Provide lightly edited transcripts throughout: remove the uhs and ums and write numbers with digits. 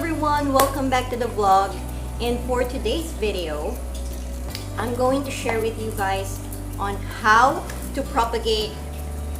everyone, welcome back to the vlog. And for today's video, I'm going to share with you guys on how to propagate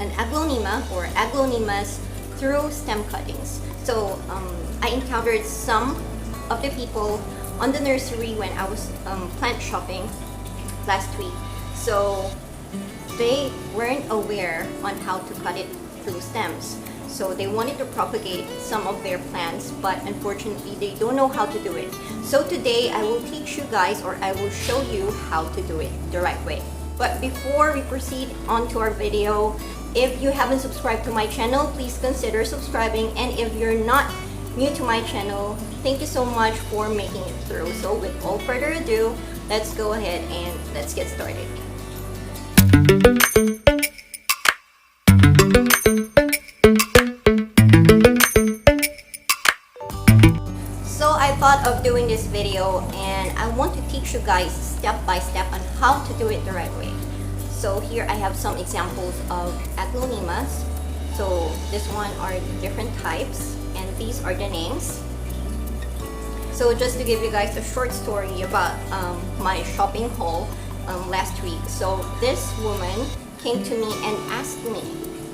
an aglaonema or aglaonemas through stem cuttings. So I encountered some of the people on the nursery when I was plant shopping last week. So they weren't aware on how to cut it through stems. So they wanted to propagate some of their plants, but unfortunately they don't know how to do it. So today I will teach you guys, or I will show you how to do it the right way. But before we proceed on to our video, if you haven't subscribed to my channel, please consider subscribing. And if you're not new to my channel, thank you so much for making it through. So with all further ado, let's go ahead and let's get started. So I thought of doing this video, and I want to teach you guys step by step on how to do it the right way. So here I have some examples of aglaonemas. So this one are different types, and these are the names. So just to give you guys a short story about my shopping haul last week. So this woman came to me and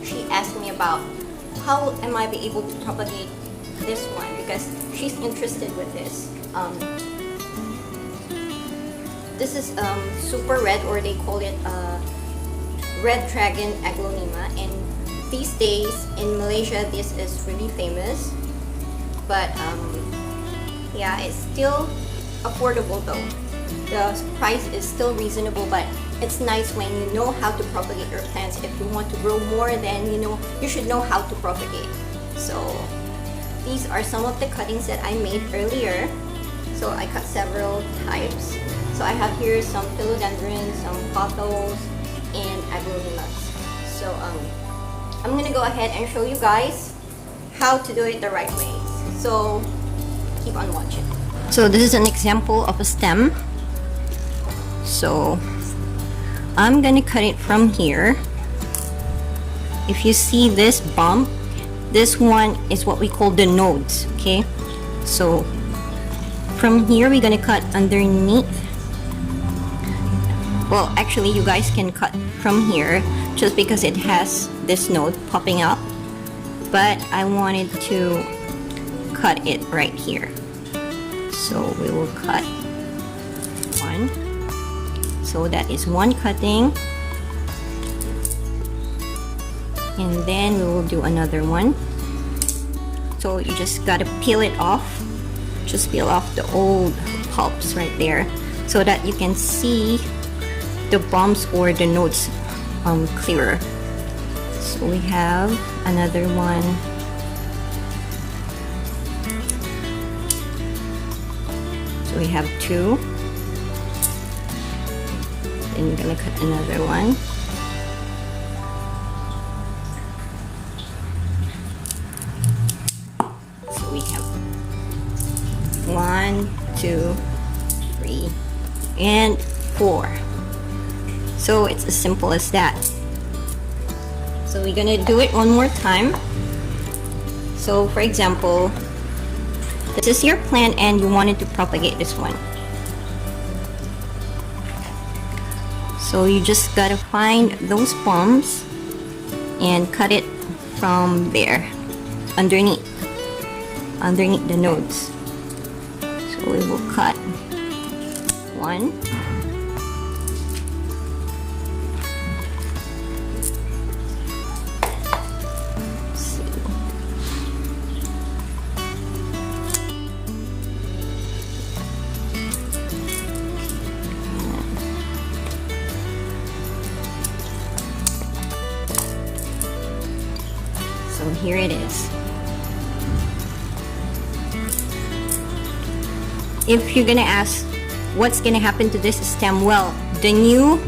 she asked me about how am I be able to propagate this one, because she's interested with this. This is super red, or they call it red dragon aglaonema, and these days in Malaysia this is really famous. But yeah, it's still affordable though. The price is still reasonable, but it's nice when you know how to propagate your plants. If you want to grow more, then you should know how to propagate. So these are some of the cuttings that I made earlier. So I cut several types. So I have here some philodendrons, some pothos, and aglaonemas. So I'm gonna go ahead and show you guys how to do it the right way. So keep on watching. So this is an example of a stem. So I'm gonna cut it from here. If you see this bump, this one is what we call the nodes, okay? So from here we're gonna cut underneath. Well, actually you guys can cut from here just because it has this node popping up, but I wanted to cut it right here. So we will cut one. So that is one cutting. And then we will do another one. So you just gotta peel it off. Just peel off the old pulps right there so that you can see the bumps or the nodes clearer. So we have another one. So we have two. Then we're gonna cut another one. So we have 1, 2, 3, and 4. So it's as simple as that. So we're gonna do it one more time. So for example, this is your plant and you wanted to propagate this one. So you just gotta find those bumps and cut it from there, underneath the nodes. So we will cut one. So here it is. If you're gonna ask what's gonna happen to this stem, well, the new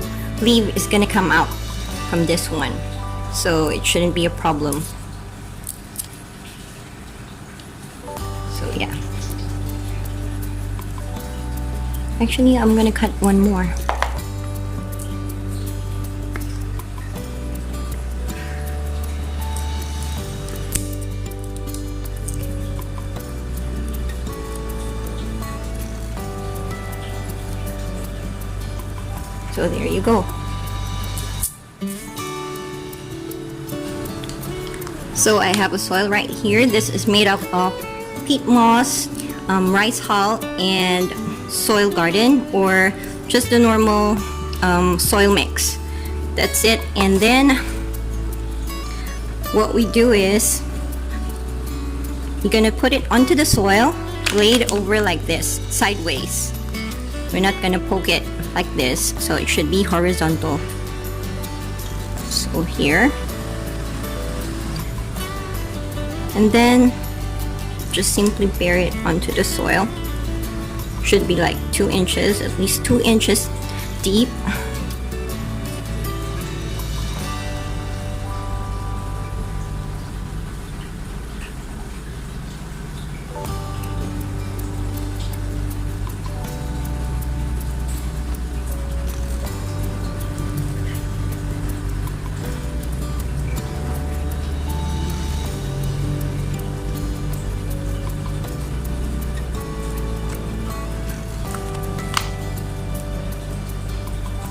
leaf is gonna come out from this one, so it shouldn't be a problem. So yeah, actually I'm gonna cut one more. So there you go. So I have a soil right here. This is made up of peat moss, rice hull, and soil garden, or just the normal soil mix. That's it. And then what we do is we're gonna put it onto the soil, lay it over like this, sideways. We're not gonna poke it like this, so it should be horizontal. So here. And then just simply bury it onto the soil. Should be like 2 inches, at least 2 inches deep.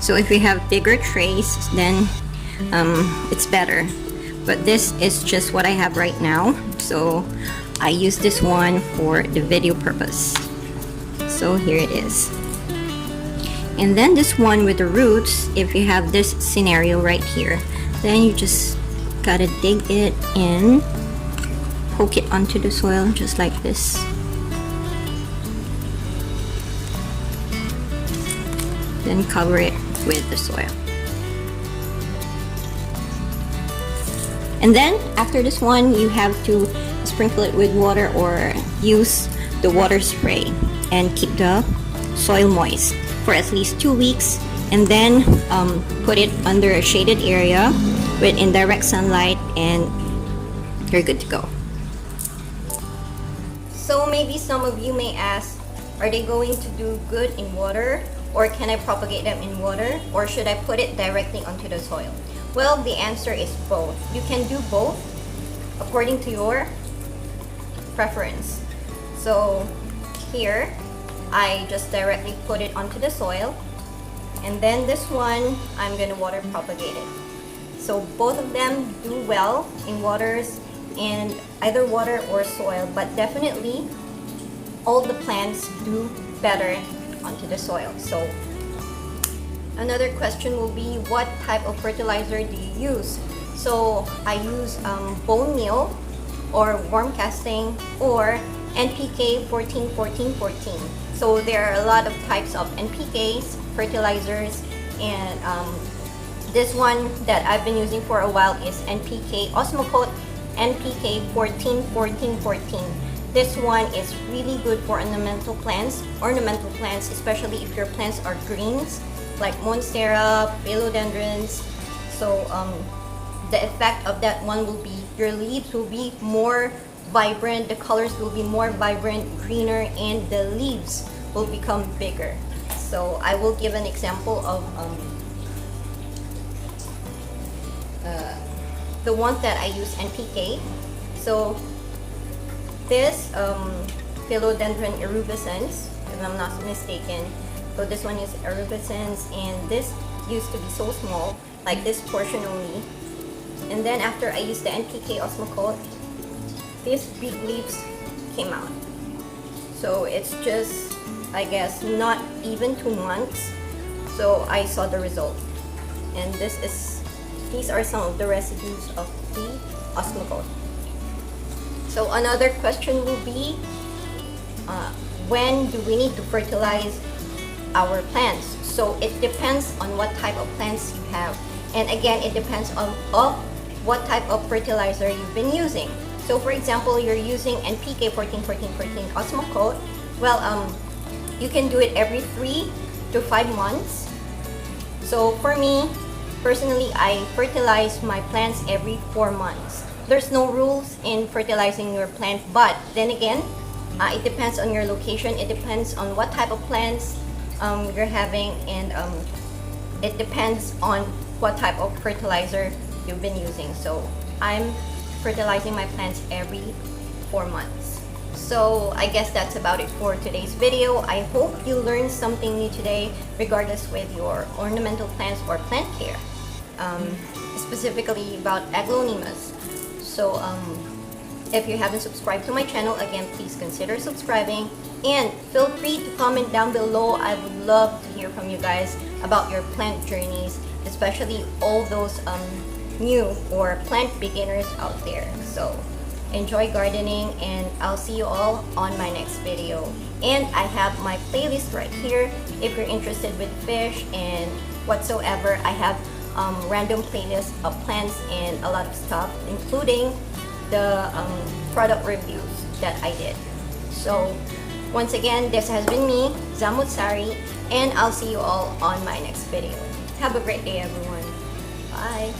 So if you have bigger trays, then it's better. But this is just what I have right now, so I use this one for the video purpose. So here it is. And then this one with the roots, if you have this scenario right here, then you just gotta dig it in, poke it onto the soil just like this. Then cover it with the soil. And then after this one, you have to sprinkle it with water or use the water spray and keep the soil moist for at least 2 weeks, and then put it under a shaded area with indirect sunlight, and you're good to go. So maybe some of you may ask, are they going to do good in water? Or can I propagate them in water? Or should I put it directly onto the soil? Well, the answer is both. You can do both according to your preference. So here, I just directly put it onto the soil. And then this one, I'm gonna water propagate it. So both of them do well in waters, in either water or soil, but definitely all the plants do better onto the soil. So another question will be, what type of fertilizer do you use? So I use bone meal or worm casting or NPK 14-14-14. So there are a lot of types of NPKs, fertilizers, and this one that I've been using for a while is NPK Osmocote NPK 14-14-14. This one is really good for ornamental plants, especially if your plants are greens, like monstera, philodendrons. So the effect of that one will be your leaves will be more vibrant, the colors will be more vibrant, greener, and the leaves will become bigger. So I will give an example of the ones that I use NPK. So this philodendron erubescens, if I'm not mistaken. So this one is erubescens, and this used to be so small, like this portion only. And then after I used the NPK Osmocote, these big leaves came out. So it's just, I guess, not even 2 months. So I saw the result. And these are some of the residues of the Osmocote. So another question will be, when do we need to fertilize our plants? So it depends on what type of plants you have. And again, it depends on what type of fertilizer you've been using. So for example, you're using NPK 14-14-14 Osmocote. Well, you can do it every 3 to 5 months. So for me, personally, I fertilize my plants every 4 months. There's no rules in fertilizing your plant, but then again, it depends on your location, it depends on what type of plants you're having, and it depends on what type of fertilizer you've been using. So I'm fertilizing my plants every 4 months. So I guess that's about it for today's video. I hope you learned something new today regardless with your ornamental plants or plant care, specifically about aglaonemas. So if you haven't subscribed to my channel, again, please consider subscribing and feel free to comment down below. I would love to hear from you guys about your plant journeys, especially all those new or plant beginners out there. So enjoy gardening, and I'll see you all on my next video. And I have my playlist right here if you're interested with fish and whatsoever. I have random playlists of plants and a lot of stuff, including the product reviews that I did. So once again, this has been me, Zamutsari, and I'll see you all on my next video. Have a great day, everyone. Bye.